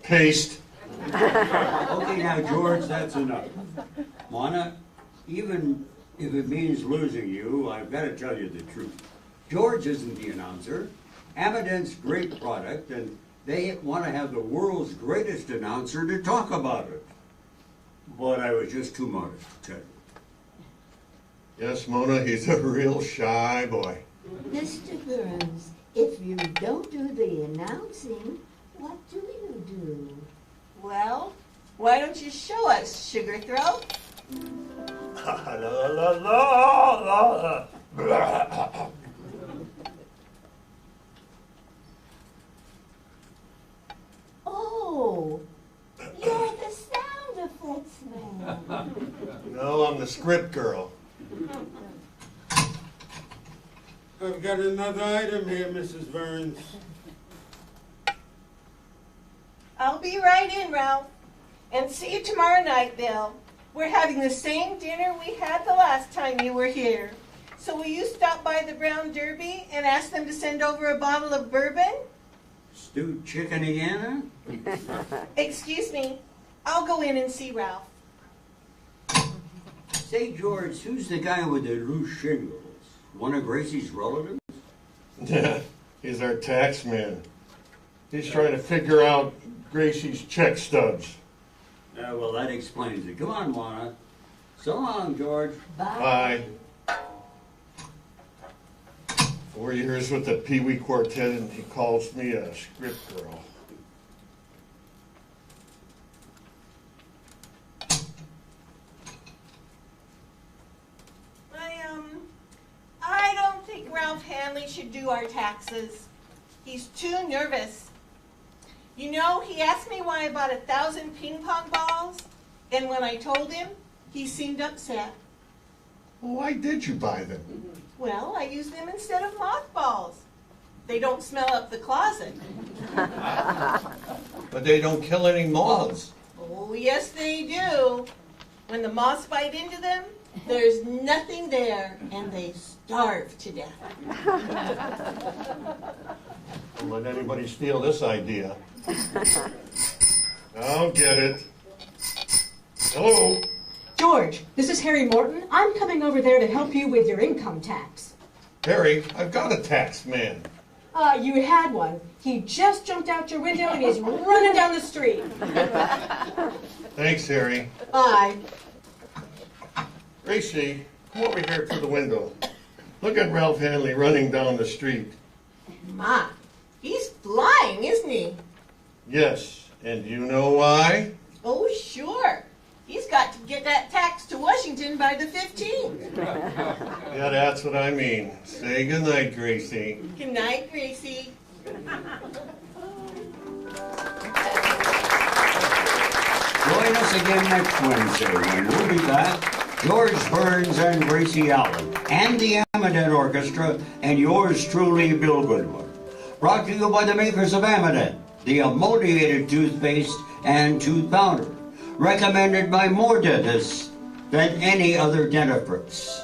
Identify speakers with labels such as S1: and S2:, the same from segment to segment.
S1: Paste.
S2: Okay, now, George, that's enough. Mona, even if it means losing you, I've got to tell you the truth. George isn't the announcer. ABBOTT's great product, and they want to have the world's greatest announcer to talk about it. But I was just too modest to tell you.
S1: Yes, Mona, he's a real shy boy.
S3: Mr. Burns, if you don't do the announcing, what do you do?
S4: Well, why don't you show us, Sugar Throat?
S3: Oh, you're the sound effects man.
S1: No, I'm the script girl.
S5: I've got another item here, Mrs. Burns.
S4: I'll be right in, Ralph. And see you tomorrow night, Bill. We're having the same dinner we had the last time you were here. So will you stop by the Brown Derby and ask them to send over a bottle of bourbon?
S2: Stewed chicken, Illianna?
S4: Excuse me. I'll go in and see Ralph.
S2: Say, George, who's the guy with the loose shingles? One of Gracie's relatives?
S1: Yeah, he's our tax man. He's trying to figure out Gracie's check stubs.
S2: Well, that explains it. Come on, Mona. So long, George.
S1: Bye. 4 years with the Pee Wee Quartet, and he calls me a script girl.
S4: I don't think Ralph Hanley should do our taxes. He's too nervous. You know, he asked me why I bought 1,000 ping pong balls, and when I told him, he seemed upset.
S1: Well, why did you buy them?
S4: Well, I use them instead of mothballs. They don't smell up the closet.
S1: But they don't kill any moths.
S4: Oh, yes, they do. When the moths bite into them, there's nothing there, and they starve to death.
S1: Don't let anybody steal this idea. I'll get it. Hello?
S6: George, this is Harry Morton. I'm coming over there to help you with your income tax.
S1: Harry, I've got a tax man.
S6: You had one. He just jumped out your window and he's running down the street.
S1: Thanks, Harry.
S6: Bye.
S1: Gracie, come over here to the window. Look at Ralph Hanley running down the street.
S4: Ma, he's flying, isn't he?
S1: Yes, and you know why?
S4: Oh, sure. He's got to get that tax to Washington by the 15th.
S1: Yeah, that's what I mean. Say goodnight, Gracie.
S4: Good night, Gracie.
S2: Join us again next Wednesday when we'll be back, George Burns and Gracie Allen, and the ABBOTT Orchestra, and yours truly, Bill Goodwin. Brought to you by the makers of ABBOTT, the emulgated toothpaste and tooth powder, recommended by more dentists than any other dentifrice.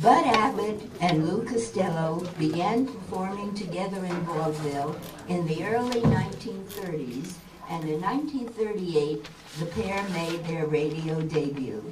S3: Bud Abbott and Lou Costello began performing together in vaudeville in the early 1930s, and in 1938, the pair made their radio debut.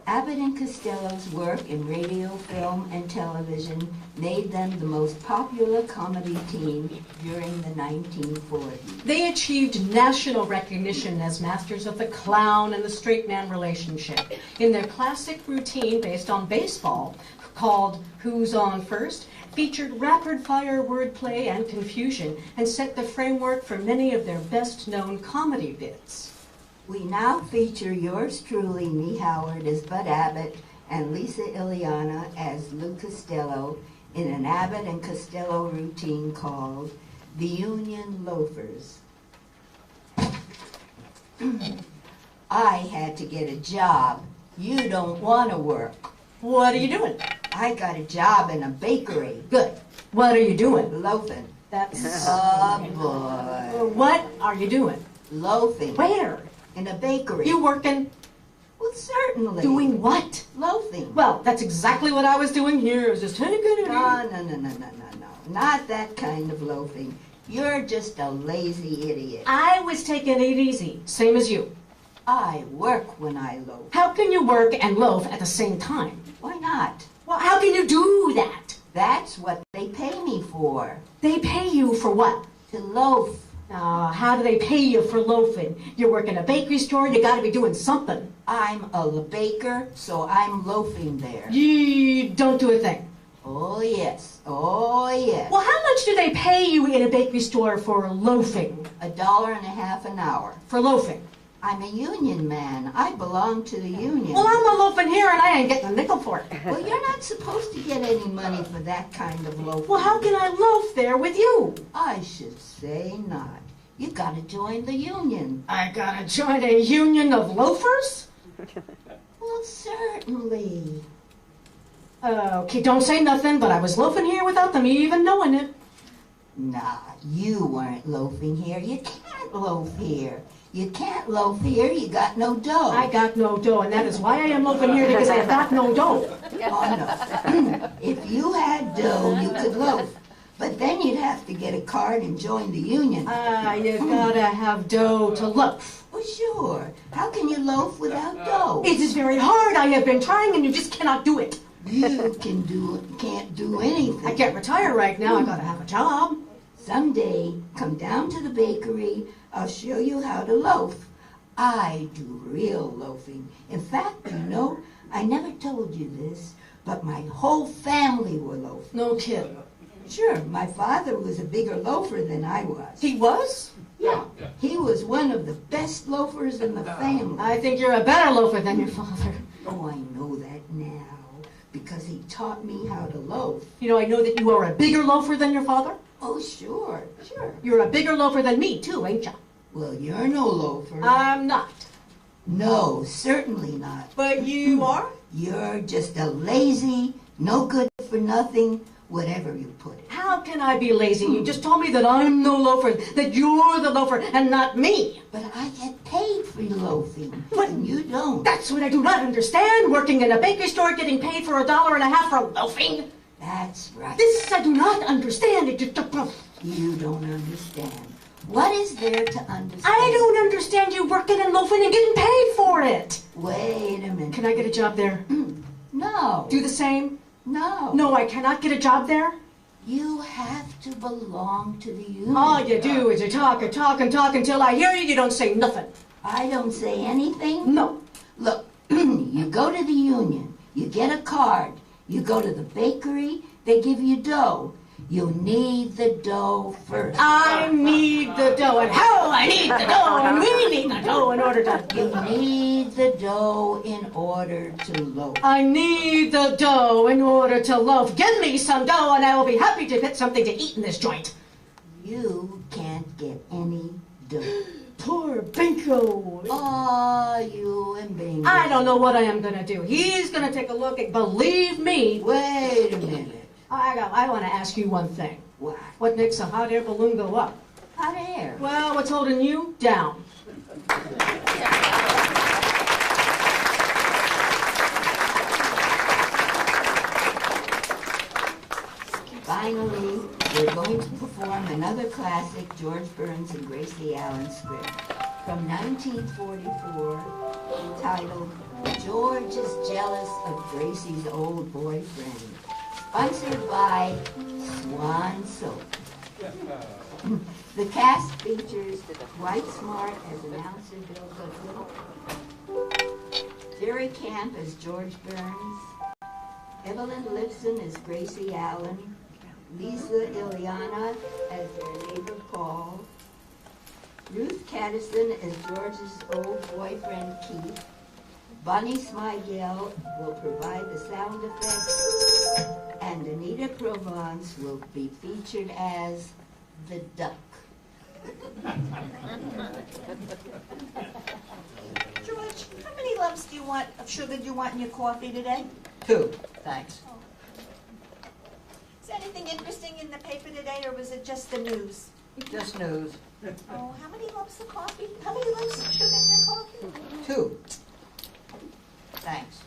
S3: Abbott and Costello's work in radio, film, and television made them the most popular comedy team during the 1940s.
S6: They achieved national recognition as masters of the clown and the straight man relationship in their classic routine based on baseball called Who's On First, featured rapid-fire wordplay and confusion, and set the framework for many of their best-known comedy bits.
S3: We now feature yours truly, Me Howard, as Bud Abbott, and Lisa Illianna as Lou Costello in an Abbott and Costello routine called The Union Loafers. I had to get a job. You don't want to work.
S6: What are you doing?
S3: I got a job in a bakery.
S6: Good. What are you doing?
S3: Loafing.
S6: That's...
S3: Oh, boy.
S6: What are you doing?
S3: Loafing.
S6: Where?
S3: In a bakery.
S6: You working?
S3: Well, certainly.
S6: Doing what?
S3: Loafing.
S6: Well, that's exactly what I was doing here. Is just taking it.
S3: No. Not that kind of loafing. You're just a lazy idiot.
S6: I was taking it easy, same as you.
S3: I work when I loaf.
S6: How can you work and loaf at the same time?
S3: Why not?
S6: Well, how can you do that?
S3: That's what they pay me for.
S6: They pay you for what?
S3: To loaf.
S6: How do they pay you for loafing? You work in a bakery store, you gotta be doing something.
S3: I'm a baker, so I'm loafing there.
S6: You don't do a thing.
S3: Oh, yes. Oh, yes.
S6: Well, how much do they pay you in a bakery store for loafing?
S3: $1.50 an hour.
S6: For loafing?
S3: I'm a union man. I belong to the union.
S6: Well, I'm a loafing here and I ain't getting a nickel for it.
S3: Well, you're not supposed to get any money for that kind of loafing.
S6: Well, how can I loaf there with you?
S3: I should say not. You gotta join the union.
S6: I gotta join a union of loafers?
S3: Well, certainly.
S6: Okay, don't say nothing, but I was loafing here without them even knowing it.
S3: Nah, you weren't loafing here. You can't loaf here. You can't loaf here. You got no dough.
S6: I got no dough, and that is why I am loafing here, because I have got no dough.
S3: Oh, no. If you had dough, you could loaf. But then you'd have to get a card and join the union.
S6: You gotta have dough to loaf.
S3: Well, sure. How can you loaf without dough?
S6: It is very hard. I have been trying, and you just cannot do it.
S3: You can't do anything.
S6: I can't retire right now. I gotta have a job.
S3: Someday, come down to the bakery. I'll show you how to loaf. I do real loafing. In fact, you know, I never told you this, but my whole family were loafing.
S6: No kidding.
S3: Sure, my father was a bigger loafer than I was.
S6: He was?
S3: Yeah, he was one of the best loafers in the family.
S6: I think you're a better loafer than your father.
S3: Oh, I know that now, because he taught me how to loaf.
S6: You know, I know that you are a bigger loafer than your father.
S3: Oh, sure.
S6: You're a bigger loafer than me, too, ain't ya?
S3: Well, you're no loafer.
S6: I'm not.
S3: No, certainly not.
S6: But you are?
S3: You're just a lazy, no good for nothing, whatever you put it.
S6: How can I be lazy? You just told me that I'm no loafer, that you're the loafer, and not me.
S3: But I get paid for loafing,
S6: But
S3: and you don't.
S6: That's what I do not understand. Working in a bakery store, getting paid for $1.50 for loafing.
S3: That's right.
S6: This I do not understand. It just...
S3: You don't understand. What is there to understand?
S6: I don't understand you working and loafing and getting paid for it.
S3: Wait a minute.
S6: Can I get a job there?
S3: No.
S6: Do the same?
S3: No.
S6: No, I cannot get a job there.
S3: You have to belong to the union.
S6: All you do is you talk and talk and talk until I hear you. You don't say nothing.
S3: I don't say anything?
S6: No.
S3: Look, you go to the union, you get a card, you go to the bakery, they give you dough. You need the dough first.
S6: I need the dough, and how I need the dough, and we need the dough in order to...
S3: You need the dough in order to loaf.
S6: I need the dough in order to loaf. Give me some dough, and I will be happy to get something to eat in this joint.
S3: You can't get any dough.
S6: Poor Bingo.
S3: Oh, you and Bingo.
S6: I don't know what I am going to do. He's going to take a look and believe me.
S3: Wait a minute.
S6: I want to ask you one thing.
S3: What?
S6: What makes a hot air balloon go up?
S3: Hot air.
S6: Well, what's holding you down?
S3: Finally, we're going to perform another classic George Burns and Gracie Allen script from 1944 entitled George is Jealous of Gracie's Old Boyfriend, sponsored by Swan Soap. The cast features Dwight Smart as announcer Bill Goodwin, Jerry Camp as George Burns, Evelyn Lipson as Gracie Allen, Lisa Illianna as their neighbor Paul, Ruth Kadison as George's old boyfriend Keith, Bonnie Smigel will provide the sound effects, and Anita Provence will be featured as the duck.
S4: George, how many lumps of sugar do you want in your coffee today?
S3: 2, thanks.
S4: Is anything interesting in the paper today, or was it just the news?
S3: Just news.
S4: Oh, how many lumps of coffee? How many lumps of sugar in your coffee?
S7: too.
S4: Thanks.